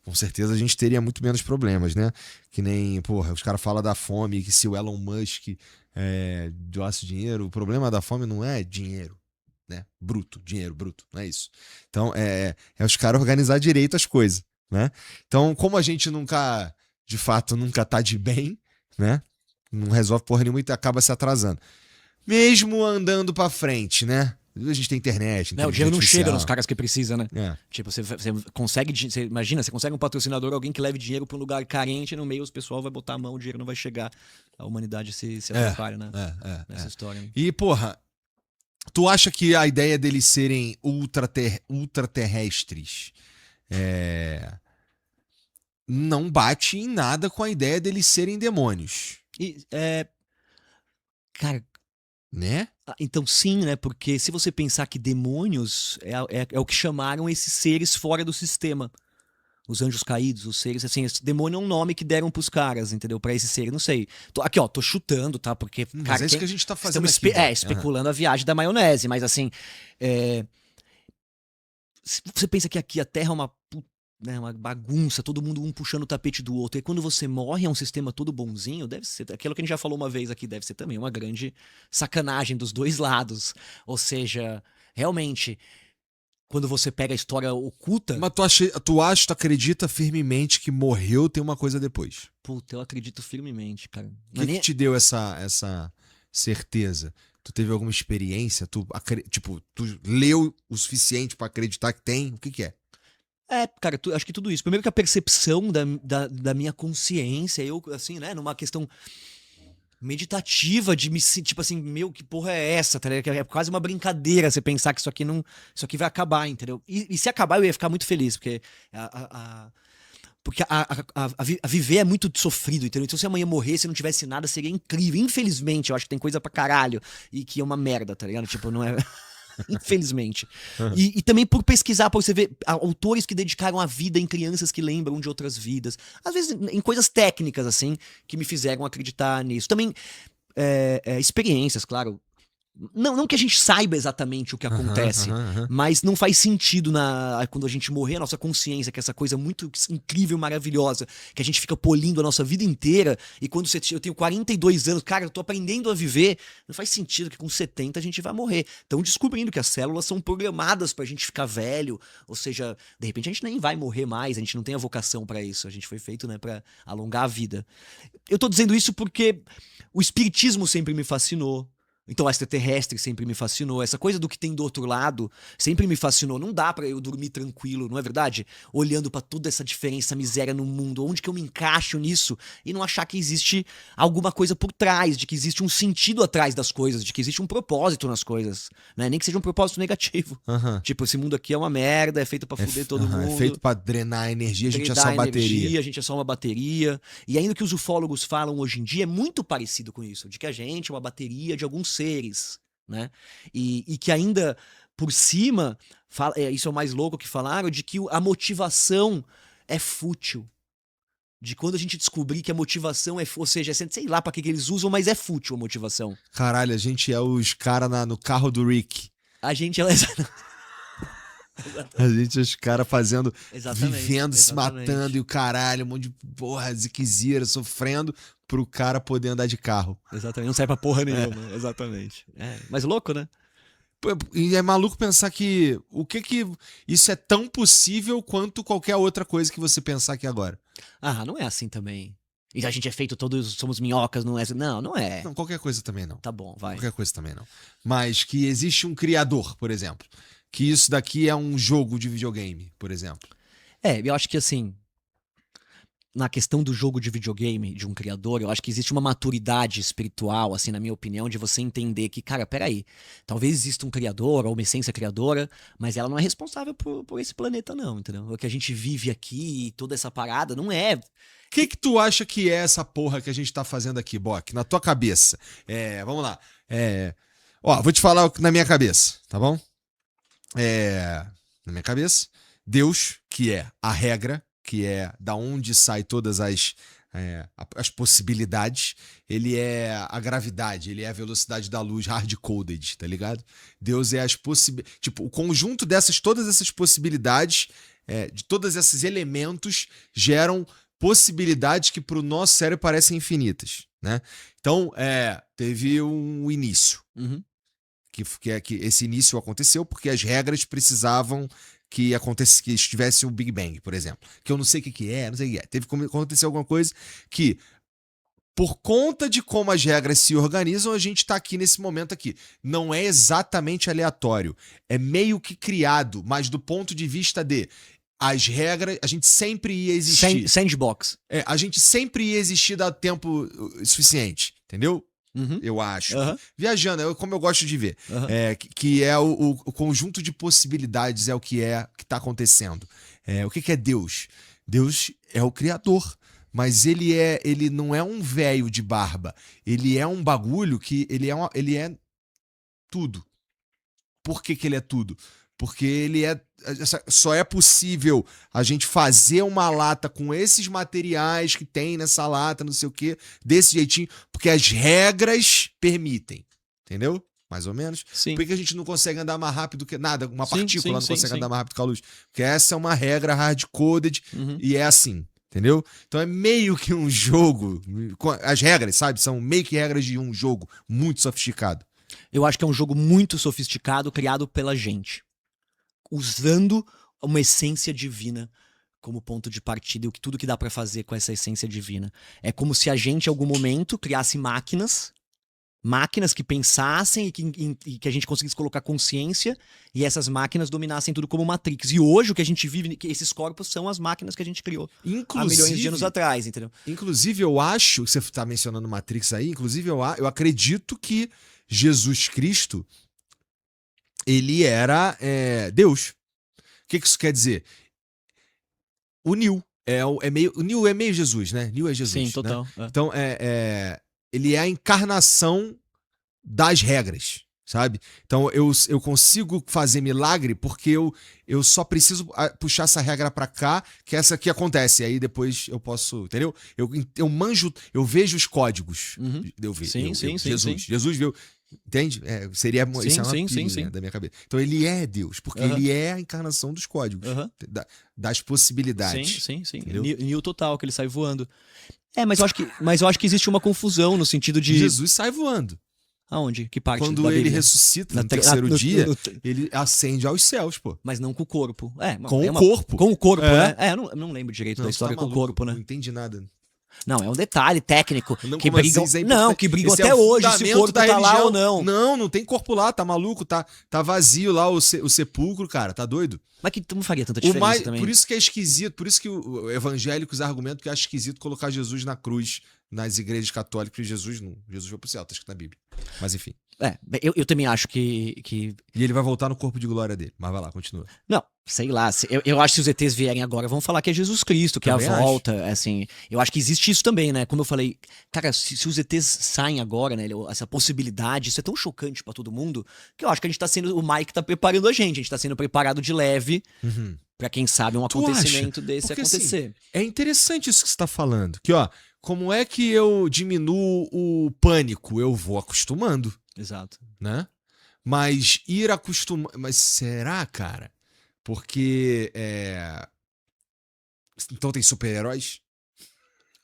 com certeza a gente teria muito menos problemas, né? Que nem, porra, os caras falam da fome, que se o Elon Musk doasse dinheiro, o problema da fome não é dinheiro, né? Bruto, dinheiro bruto, não é isso. Então, é os caras organizar direito as coisas, né? Então, como a gente nunca, de fato, nunca tá de bem, né? Não resolve porra nenhuma e acaba se atrasando. Mesmo andando pra frente, né? A gente tem internet, Né, o inteligência dinheiro não chega nos artificial. caras que precisa, né? É. Tipo, você consegue. Você imagina, você consegue um patrocinador, alguém que leve dinheiro pra um lugar carente, e no meio o pessoal vai botar a mão, o dinheiro não vai chegar. A humanidade se É, atrapalha, né? Nessa é. história. Né? E, porra, tu acha que a ideia deles serem ultraterrestres não bate em nada com a ideia deles serem demônios, E, cara, né? então sim, né? Porque se você pensar que demônios é o que chamaram esses seres fora do sistema. Os anjos caídos, os seres, assim, esse demônio é um nome que deram pros caras, entendeu? Pra esse ser, não sei. Aqui, ó, tô chutando, tá? Porque, Mas cara, é isso que a gente tá fazendo estamos aqui, Bock. Aham. especulando a viagem da maionese, mas assim, é, se você pensa que aqui a Terra é né, uma bagunça, todo mundo um puxando o tapete do outro, e quando você morre é um sistema todo bonzinho, deve ser, aquilo que a gente já falou uma vez aqui, deve ser também uma grande sacanagem dos dois lados. Ou seja, realmente, quando você pega a história oculta. Mas tu acredita firmemente que morreu tem uma coisa depois? Puta, eu acredito firmemente, cara. O Não é que nem... te deu essa certeza? Tu teve alguma experiência? Tipo, tu leu o suficiente pra acreditar que tem? O que que é? Cara, acho que tudo isso. Primeiro que a percepção da minha consciência, eu, assim, né, numa questão meditativa de me sentir, tipo assim, meu, que porra é essa, tá ligado? É quase uma brincadeira você pensar que isso aqui não, isso aqui vai acabar, entendeu? E se acabar eu ia ficar muito feliz, porque porque a viver é muito sofrido, entendeu? Então se amanhã morrer, se não tivesse nada, seria incrível. Infelizmente, eu acho que tem coisa pra caralho e que é uma merda, tá ligado? Tipo, não é... Infelizmente. E também por pesquisar, por você ver autores que dedicaram a vida em crianças que lembram de outras vidas. Às vezes em coisas técnicas, assim, que me fizeram acreditar nisso. Também experiências, claro. Não que a gente saiba exatamente o que Aham, acontece, aham, aham. mas não faz sentido quando a gente morrer, a nossa consciência, que é essa coisa muito incrível, maravilhosa, que a gente fica polindo a nossa vida inteira, e quando eu tenho 42 anos, cara, eu tô aprendendo a viver, não faz sentido que com 70 a gente vai morrer. Estão descobrindo que as células são programadas pra gente ficar velho, ou seja, de repente a gente nem vai morrer mais, a gente não tem a vocação pra isso, a gente foi feito, né, pra alongar a vida. Eu tô dizendo isso porque o espiritismo sempre me fascinou. Então, o extraterrestre sempre me fascinou. Essa coisa do que tem do outro lado sempre me fascinou. Não dá pra eu dormir tranquilo, não é verdade? Olhando pra toda essa diferença, miséria no mundo, onde que eu me encaixo nisso e não achar que existe alguma coisa por trás, de que existe um sentido atrás das coisas, de que existe um propósito nas coisas, né? Nem que seja um propósito negativo. Aham. Tipo, esse mundo aqui é uma merda, é feito pra fuder todo É feito mundo. pra drenar a energia, a gente é só Dá bateria. energia, a gente é só uma bateria. E ainda o que os ufólogos falam hoje em dia é muito parecido com isso, de que a gente é uma bateria de alguns seres, né? E que ainda por cima, isso é o mais louco que falaram, de que a motivação é fútil. De quando a gente descobrir que a motivação ou seja, sei lá pra que eles usam, mas é fútil a motivação. Caralho, a gente é os caras no carro do Rick. A gente é. A gente é os caras fazendo, Exatamente, vivendo, se matando exatamente. e o caralho, um monte de porra, ziquezira, sofrendo pro cara poder andar de carro. Exatamente, não serve pra porra nenhuma, exatamente. Mas louco, né? Pô, e é maluco pensar que isso é tão possível quanto qualquer outra coisa que você pensar aqui agora. Ah, não é assim também. E a gente é feito todos, somos minhocas, não é assim. Não, não é. Não, qualquer coisa também não. Tá bom, vai. Qualquer coisa também não. Mas que existe um criador, por exemplo. Que isso daqui é um jogo de videogame, por exemplo. Eu acho que assim, na questão do jogo de videogame, de um criador, eu acho que existe uma maturidade espiritual, assim, na minha opinião, de você entender que, cara, peraí, talvez exista um criador ou uma essência criadora, mas ela não é responsável por esse planeta, não, entendeu? O que a gente vive aqui, toda essa parada, não é. O que tu acha que é essa porra que a gente tá fazendo aqui, Bock? Na tua cabeça. Vamos lá. Ó, vou te falar na minha cabeça, tá bom? Na minha cabeça, Deus, que é a regra, que é da onde sai todas as possibilidades, ele é a gravidade, ele é a velocidade da luz hard-coded, tá ligado? Deus é as possibilidades. Tipo, o conjunto todas essas possibilidades de todos esses elementos geram possibilidades que para o nosso cérebro parecem infinitas, né? Então, teve um início. Uhum. Que esse início aconteceu porque as regras precisavam que estivesse o Big Bang, por exemplo. Que eu não sei o que é, não sei o que é. Teve como acontecer alguma coisa que, por conta de como as regras se organizam, a gente está aqui nesse momento aqui. Não é exatamente aleatório. É meio que criado, mas do ponto de vista de as regras, a gente sempre ia existir. Sandbox. A gente sempre ia existir dado tempo suficiente, entendeu? Uhum. Eu acho. Uhum. Viajando, como eu gosto de ver. Uhum. Que é o conjunto de possibilidades é o que está acontecendo. O que é Deus? Deus é o Criador. Mas ele não é um velho de barba. Ele é um bagulho que ele é tudo. Por que ele é tudo? Porque só é possível a gente fazer uma lata com esses materiais que tem nessa lata, não sei o quê, desse jeitinho, porque as regras permitem. Entendeu? Mais ou menos. Sim. Por que a gente não consegue andar mais rápido que nada? Uma Sim, partícula sim, não consegue sim. andar mais rápido que a luz. Porque essa é uma regra hard-coded e é assim. Entendeu? Então é meio que um jogo. As regras, sabe? São meio que regras de um jogo muito sofisticado. Eu acho que é um jogo muito sofisticado, criado pela gente, usando uma essência divina como ponto de partida e tudo que dá pra fazer com essa essência divina. É como se a gente, em algum momento, criasse máquinas que pensassem e que a gente conseguisse colocar consciência e essas máquinas dominassem tudo como Matrix. E hoje o que a gente vive, que esses corpos são as máquinas que a gente criou há milhões de anos atrás, entendeu? Inclusive, eu acho, você está mencionando Matrix aí, inclusive eu acredito que Jesus Cristo, ele era Deus. O que isso quer dizer? O Neo o Neo é meio Jesus, né? Neo é Jesus. Sim, total. Né? Então, ele é a encarnação das regras, sabe? Então, eu consigo fazer milagre porque eu só preciso puxar essa regra pra cá, que é essa aqui acontece. Aí depois eu posso, entendeu? Eu manjo, eu vejo os códigos. Eu vejo. Sim. Jesus viu. Entende? Seria isso é uma pilha, sim. né, da minha cabeça. Então ele é Deus, porque ele é a encarnação dos códigos, das possibilidades. Sim. Entendeu? Neo total, que ele sai voando. Mas eu acho que existe uma confusão no sentido de... Jesus sai voando. Aonde? Que parte Quando da ele Bíblia? ressuscita no terceiro dia, ele ascende aos céus, pô. Mas não com o corpo. Com o corpo. Com o corpo, né? Eu não lembro direito da história tá com o corpo, né? Não entendi nada. Não, é um detalhe técnico. Não, que brigam, assim, que brigam até hoje se o corpo tá lá ou não. Não tem corpo lá, tá maluco, tá vazio lá o sepulcro, cara, tá doido? Mas que não faria tanta diferença também. Por isso que é esquisito, por isso que os evangélicos argumentam que é esquisito colocar Jesus na cruz nas igrejas católicas, porque Jesus foi pro céu, tá escrito na Bíblia. Mas enfim. Eu também acho que... E ele vai voltar no corpo de glória dele. Mas vai lá, continua. Não, sei lá. Eu acho que se os ETs vierem agora, vão falar que é Jesus Cristo, que também é a volta. Assim, eu acho que existe isso também, né? Como eu falei, cara, se os ETs saem agora, né? Essa possibilidade, isso é tão chocante pra todo mundo, que eu acho que a gente tá sendo... O Mike tá preparando a gente tá sendo preparado de leve pra quem sabe um acontecimento desse porque, acontecer. Assim, é interessante isso que você tá falando. Que, ó, como é que eu diminuo o pânico? Eu vou acostumando. Exato. Né? Mas ir acostumar... Mas será, cara? Porque... Então tem super-heróis?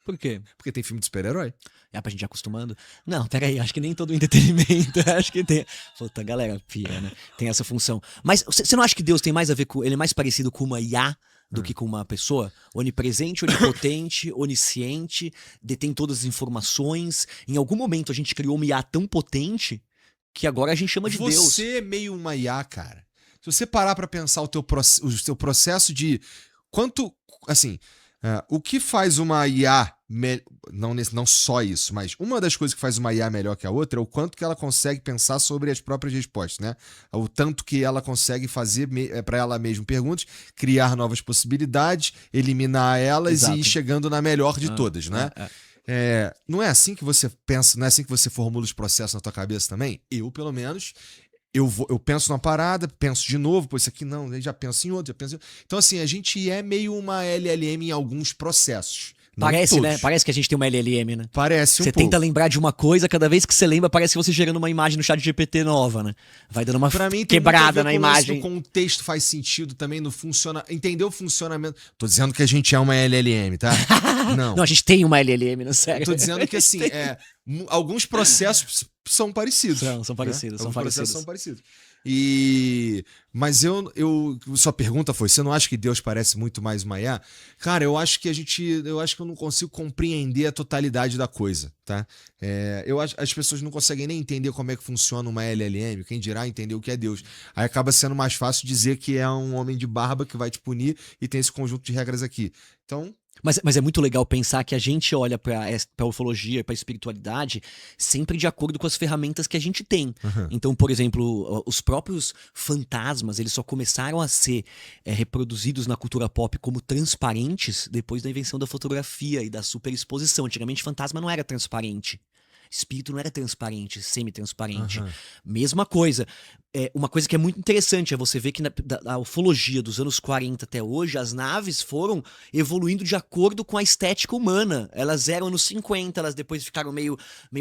Por quê? Porque tem filme de super-herói. É pra gente ir acostumando? Não, peraí, acho que nem todo entretenimento, acho que tem... Puta, galera, pira, né? Tem essa função. Mas você não acha que Deus tem mais a ver com... Ele é mais parecido com uma IA do que com uma pessoa? Onipresente, onipotente, onisciente, detém todas as informações. Em algum momento a gente criou uma IA tão potente que agora a gente chama de Deus. Você é meio uma IA, cara. Se você parar pra pensar o seu processo de... Quanto... Assim... o que faz uma IA... Não só isso, mas uma das coisas que faz uma IA melhor que a outra é o quanto que ela consegue pensar sobre as próprias respostas, né? O tanto que ela consegue fazer para ela mesma perguntas, criar novas possibilidades, eliminar elas e ir chegando na melhor de todas, né? Não é assim que você pensa, não é assim que você formula os processos na tua cabeça também? Eu, pelo menos... Eu penso numa parada, penso de novo, pô, isso aqui não, já penso em outro, já penso em outro. Então, assim, a gente é meio uma LLM em alguns processos, Não Parece, todos. né? Parece que a gente tem uma LLM, né? Parece um Você pouco. tenta lembrar de uma coisa, cada vez que você lembra, parece que você gerando uma imagem no chat GPT nova, né? Vai dando uma Pra mim, tem quebrada muito a ver na com o lance imagem. do contexto faz sentido também no entender o funcionamento. Tô dizendo que a gente é uma LLM, tá? Não. Não, a gente tem uma LLM, não sério. Tô dizendo que assim, alguns processos são parecidos. São parecidos, né? são Alguns processos parecidos. são parecidos. Mas sua pergunta foi: você não acha que Deus parece muito mais uma IA? Cara, eu acho que eu não consigo compreender a totalidade da coisa, tá? Eu acho as pessoas não conseguem nem entender como é que funciona uma LLM, quem dirá entender o que é Deus. Aí acaba sendo mais fácil dizer que é um homem de barba que vai te punir e tem esse conjunto de regras aqui. Então, Mas é muito legal pensar que a gente olha pra ufologia, pra espiritualidade, sempre de acordo com as ferramentas que a gente tem. Uhum. Então, por exemplo, os próprios fantasmas, eles só começaram a ser reproduzidos na cultura pop como transparentes depois da invenção da fotografia e da superexposição. Antigamente, fantasma não era transparente. Espírito não era transparente, semi-transparente. Uhum. Mesma coisa. Uma coisa que é muito interessante é você ver que na ufologia dos anos 40 até hoje, as naves foram evoluindo de acordo com a estética humana. Elas eram anos 50, elas depois ficaram meio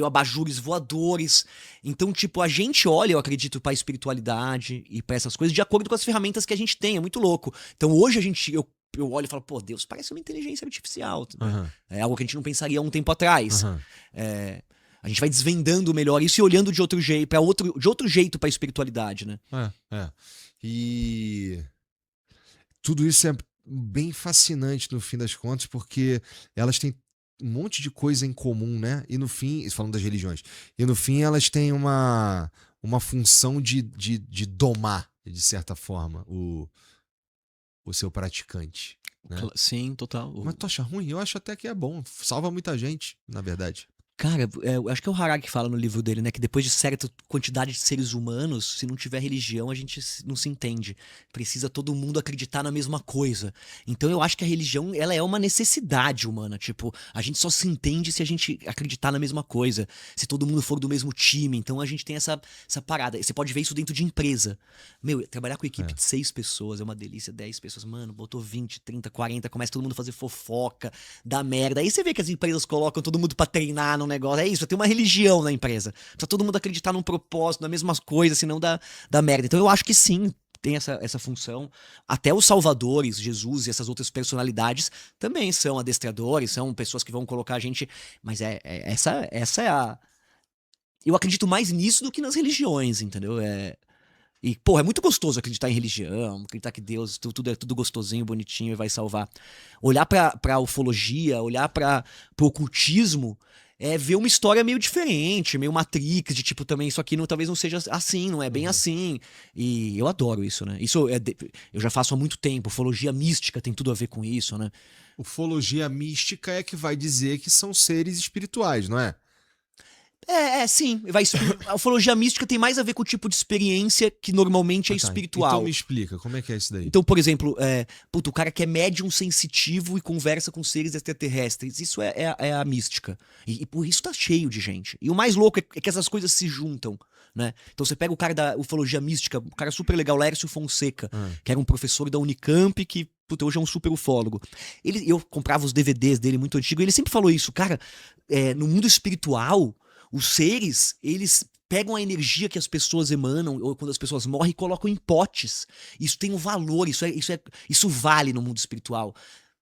abajures voadores. Então, tipo, a gente olha, eu acredito, pra espiritualidade e pra essas coisas de acordo com as ferramentas que a gente tem. É muito louco. Então, hoje eu olho e falo, pô, Deus parece uma inteligência artificial. Uhum. É algo que a gente não pensaria há um tempo atrás. Uhum. A gente vai desvendando melhor isso e olhando de outro jeito, de outro jeito pra espiritualidade, né? E tudo isso é bem fascinante no fim das contas, porque elas têm um monte de coisa em comum, né? E no fim, falando das religiões, e no fim elas têm uma função de domar, de certa forma, o seu praticante. Né? Sim, total. Mas tu acha ruim? Eu acho até que é bom. Salva muita gente, na verdade. Cara, eu acho que é o Harari que fala no livro dele, né? Que depois de certa quantidade de seres humanos, se não tiver religião, a gente não se entende. Precisa todo mundo acreditar na mesma coisa. Então eu acho que a religião, ela é uma necessidade humana. Tipo, a gente só se entende se a gente acreditar na mesma coisa. Se todo mundo for do mesmo time. Então a gente tem essa parada. Você pode ver isso dentro de empresa. Meu, trabalhar com equipe de 6 pessoas é uma delícia. 10 pessoas, mano, botou 20, 30, 40, começa todo mundo a fazer fofoca, dá merda. Aí você vê que as empresas colocam todo mundo pra treinar no negócio. É isso, tem uma religião na empresa. Precisa todo mundo acreditar num propósito, na mesma coisa, senão dá merda. Então eu acho que sim, tem essa função. Até os salvadores, Jesus e essas outras personalidades também são adestradores, são pessoas que vão colocar a gente. Mas essa é a. Eu acredito mais nisso do que nas religiões, entendeu? E, pô, é muito gostoso acreditar em religião, acreditar que Deus, tudo é tudo gostosinho, bonitinho e vai salvar. Olhar pra ufologia, olhar pro ocultismo, ver uma história meio diferente, meio Matrix, de tipo, também isso aqui talvez não seja assim, não é bem assim. E eu adoro isso, né? Isso eu já faço há muito tempo. Ufologia mística tem tudo a ver com isso, né? Ufologia mística é que vai dizer que são seres espirituais, não é? Sim. A ufologia mística tem mais a ver com o tipo de experiência que normalmente é espiritual. Então me explica, como é que é isso daí? Então, por exemplo, o cara que é médium sensitivo e conversa com seres extraterrestres. Isso é a mística. E por isso tá cheio de gente. E o mais louco é que essas coisas se juntam, né? Então você pega o cara da ufologia mística, um cara super legal, Lércio Fonseca, que era um professor da Unicamp que, hoje é um super ufólogo. Eu comprava os DVDs dele muito antigo e ele sempre falou isso. Cara, no mundo espiritual, os seres, eles pegam a energia que as pessoas emanam, ou quando as pessoas morrem, e colocam em potes. Isso tem um valor, isso vale no mundo espiritual.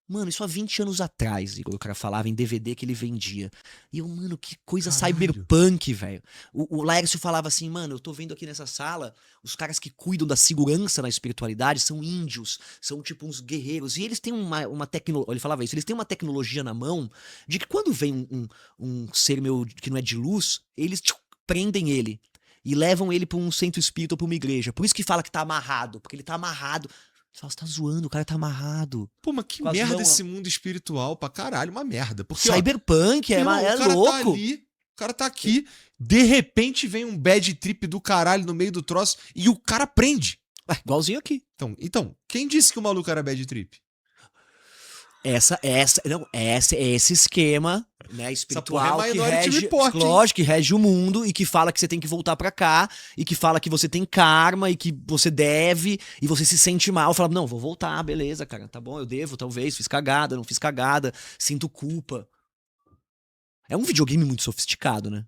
Mano, isso há 20 anos atrás, o cara falava em DVD que ele vendia. E eu, mano, que coisa cyberpunk, velho. O Laércio falava assim, mano, eu tô vendo aqui nessa sala, os caras que cuidam da segurança na espiritualidade são índios, são tipo uns guerreiros. E eles têm uma tecnologia, ele falava isso, eles têm uma tecnologia na mão de que quando vem um ser meu que não é de luz, eles prendem ele e levam ele pra um centro espírita ou pra uma igreja. Por isso que fala que tá amarrado, porque ele tá amarrado. Você tá zoando, o cara tá amarrado. Pô, mas que merda esse mundo espiritual pra caralho, uma merda. Porque, cyberpunk, irmão, é o cara louco. tá ali, o cara tá aqui, de repente vem um bad trip do caralho no meio do troço e o cara prende. Igualzinho aqui. Então, quem disse que o maluco era bad trip? Esse esquema, né, espiritual porra é que Minority rege, Report, hein? lógico, que rege o mundo e que fala que você tem que voltar pra cá e que fala que você tem karma e que você deve e você se sente mal. Fala, não, vou voltar, beleza, cara, tá bom, eu devo, talvez, fiz cagada, não fiz cagada, sinto culpa. É um videogame muito sofisticado, né?